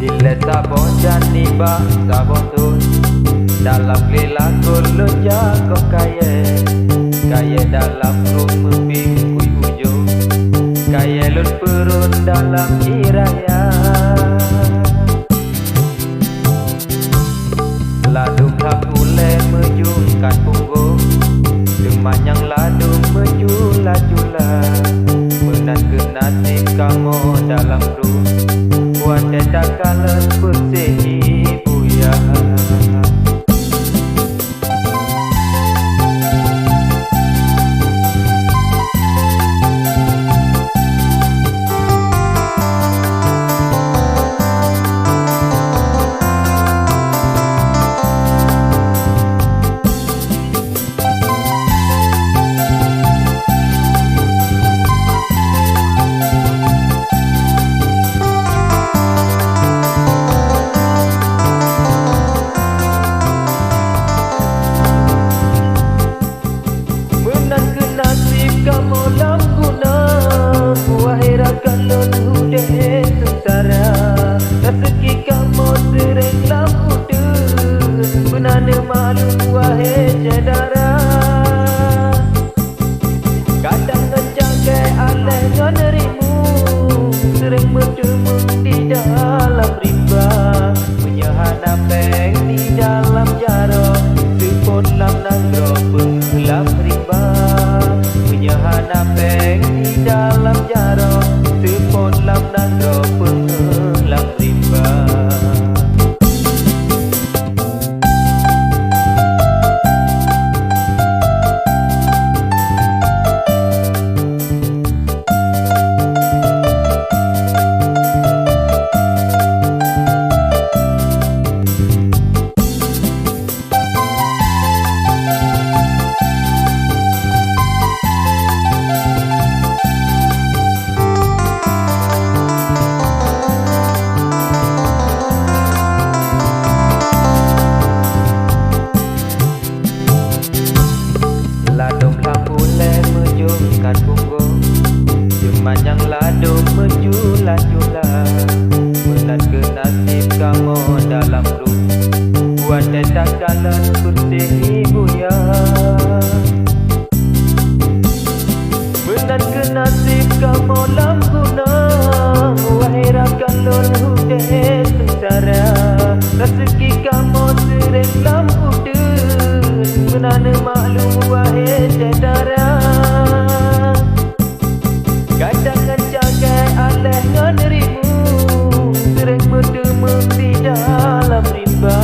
Dile sabon dan niba sabon tu dalam gelang kulun jago kaya dalam rumah kui ujung kaya lun perun dalam iraya ladung hak ule mejungkan punggung demanyang ladung mejula-jula menan ke nasib kamu dalam rum buat dedak kalan bersih buya. Kamu lam guna Wahira kalon hude sutara Rezeki kamu sering lam hude Benana malu wahai cedara Kadang ngejagai aleh ngonerimu Sering bertemu di dalam rimba Menyahan apeng di dalam jaro Sepon lam nangro penglam rimba Menyahan apeng di dalam jaro Sepon lam nangro penglam rimba. Ladung lampu le mejungkan punggung Jemanyang ladung menjula-jula Menan ke nasib kamu dalam rum Buat dedak kalan bersih ibu ya Menan ke nasib kamu lam guna Wahira kalon hude sengsara Rezeki kamu sering lam hude Benana maklum wahai cedara Kadang ngejagai aleh ngonerimu Sering bertemu di dalam rimba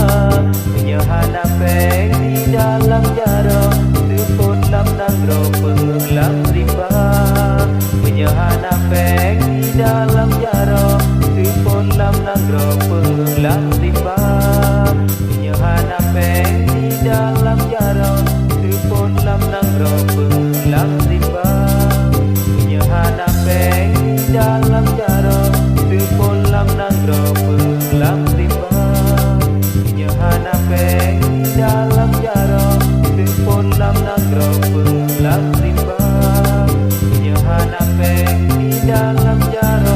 Menyahan apeng di dalam jaro Sepon lam nangro penglam rimba Menyahan apeng di dalam jaro Sepon lam nangro penglam rimba Menyahan apeng di dalam jaro Sepon lam nangro penglam rimba Menyahan apeng di dalam jaro Sepon lam nangro penglam rimba Menyahan apeng di dalam jaro Sepon lam nangro penglam rimba Menyahan apeng di dalam jaro